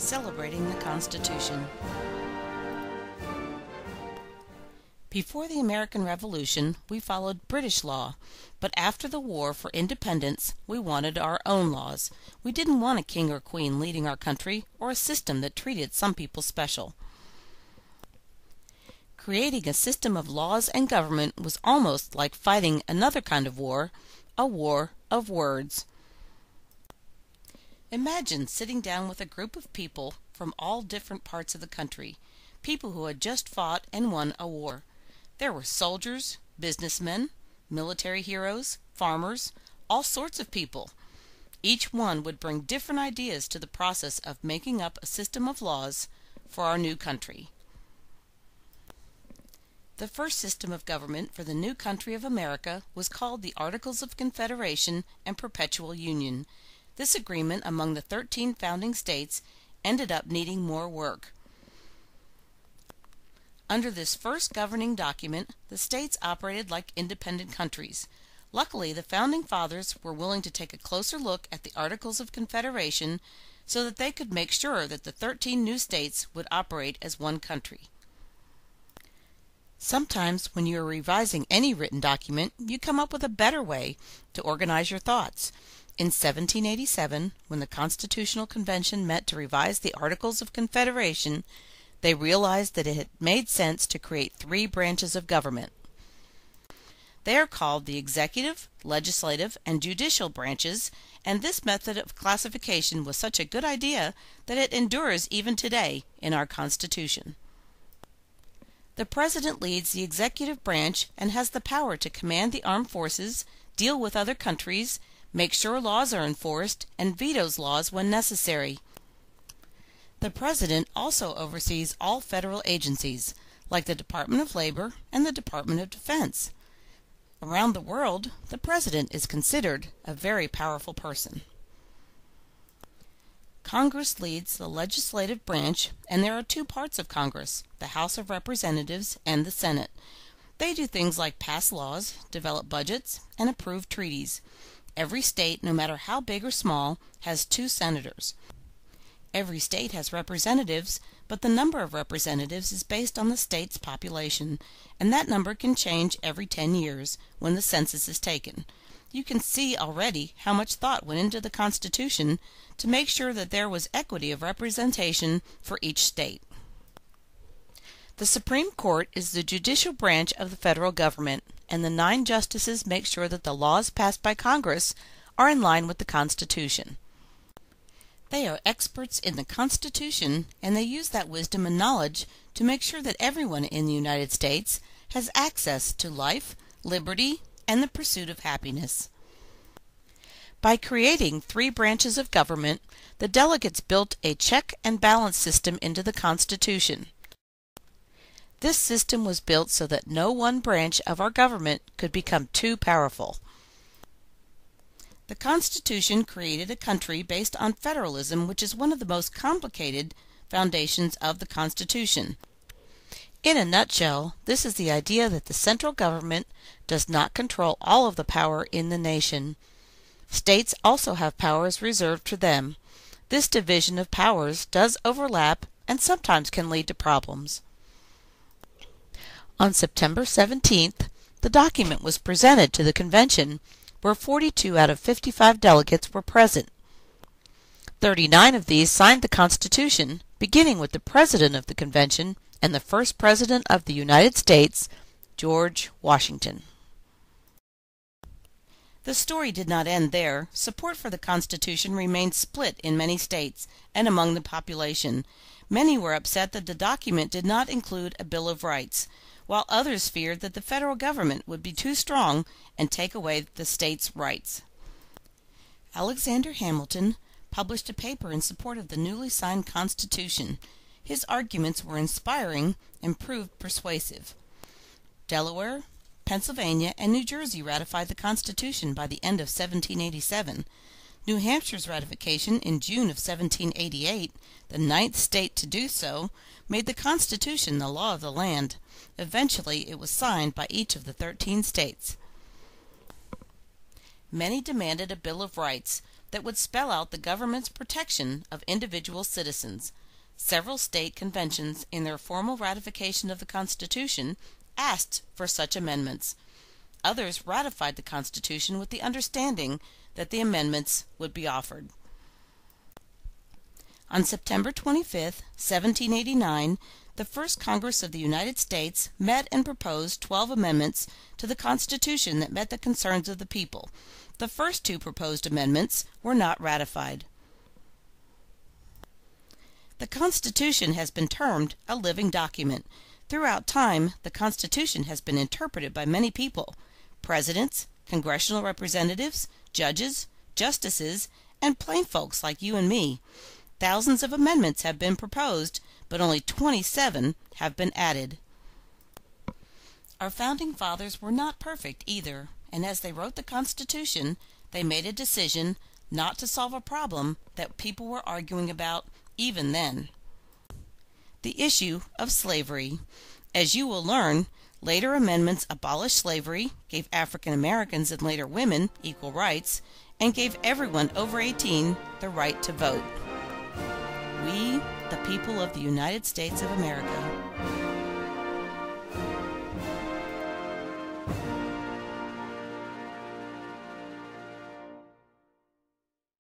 Celebrating the Constitution. Before the American Revolution, we followed British law, but after the War for Independence, we wanted our own laws. We didn't want a king or queen leading our country, or a system that treated some people special. Creating a system of laws and government was almost like fighting another kind of war, a war of words. Imagine sitting down with a group of people from all different parts of the country, people who had just fought and won a war. There were soldiers, businessmen, military heroes, farmers, all sorts of people. Each one would bring different ideas to the process of making up a system of laws for our new country. The first system of government for the new country of America was called the Articles of Confederation and Perpetual Union. This agreement among the 13 founding states ended up needing more work. Under this first governing document, the states operated like independent countries. Luckily, the Founding Fathers were willing to take a closer look at the Articles of Confederation so that they could make sure that the 13 new states would operate as one country. Sometimes when you are revising any written document, you come up with a better way to organize your thoughts. In 1787, when the Constitutional Convention met to revise the Articles of Confederation, they realized that it had made sense to create 3 branches of government. They are called the executive, legislative, and judicial branches, and this method of classification was such a good idea that it endures even today in our Constitution. The President leads the executive branch and has the power to command the armed forces, deal with other countries, make sure laws are enforced, and vetoes laws when necessary. The President also oversees all federal agencies, like the Department of Labor and the Department of Defense. Around the world, the President is considered a very powerful person. Congress leads the legislative branch, and there are 2 parts of Congress, the House of Representatives and the Senate. They do things like pass laws, develop budgets, and approve treaties. Every state, no matter how big or small, has 2 senators. Every state has representatives, but the number of representatives is based on the state's population, and that number can change every 10 years when the census is taken. You can see already how much thought went into the Constitution to make sure that there was equity of representation for each state. The Supreme Court is the judicial branch of the federal government, and the 9 justices make sure that the laws passed by Congress are in line with the Constitution. They are experts in the Constitution, and they use that wisdom and knowledge to make sure that everyone in the United States has access to life, liberty, and the pursuit of happiness. By creating 3 branches of government, the delegates built a check and balance system into the Constitution. This system was built so that no one branch of our government could become too powerful. The Constitution created a country based on federalism, which is one of the most complicated foundations of the Constitution. In a nutshell, this is the idea that the central government does not control all of the power in the nation. States also have powers reserved for them. This division of powers does overlap and sometimes can lead to problems. On September 17th, the document was presented to the convention, where 42 out of 55 delegates were present. 39 of these signed the Constitution, beginning with the President of the Convention and the first President of the United States, George Washington. The story did not end there. Support for the Constitution remained split in many states and among the population. Many were upset that the document did not include a Bill of Rights, while others feared that the federal government would be too strong and take away the states' rights. Alexander Hamilton published a paper in support of the newly signed Constitution. His arguments were inspiring and proved persuasive. Delaware, Pennsylvania, and New Jersey ratified the Constitution by the end of 1787. New Hampshire's ratification in June of 1788, the 9th state to do so, made the Constitution the law of the land. Eventually, it was signed by each of the 13 states. Many demanded a Bill of Rights. that would spell out the government's protection of individual citizens. Several state conventions, in their formal ratification of the Constitution, asked for such amendments. Others ratified the Constitution with the understanding that the amendments would be offered. On September 25, 1789, the first Congress of the United States met and proposed 12 amendments to the Constitution that met the concerns of the people. The first two proposed amendments were not ratified. The Constitution has been termed a living document. Throughout time, the Constitution has been interpreted by many people: presidents, congressional representatives, judges, justices, and plain folks like you and me. Thousands of amendments have been proposed, but only 27 have been added. Our founding fathers were not perfect either, and as they wrote the Constitution, they made a decision not to solve a problem that people were arguing about even then: the issue of slavery. As you will learn, later amendments abolished slavery, gave African Americans and later women equal rights, and gave everyone over 18 the right to vote. We, the people of the United States of America.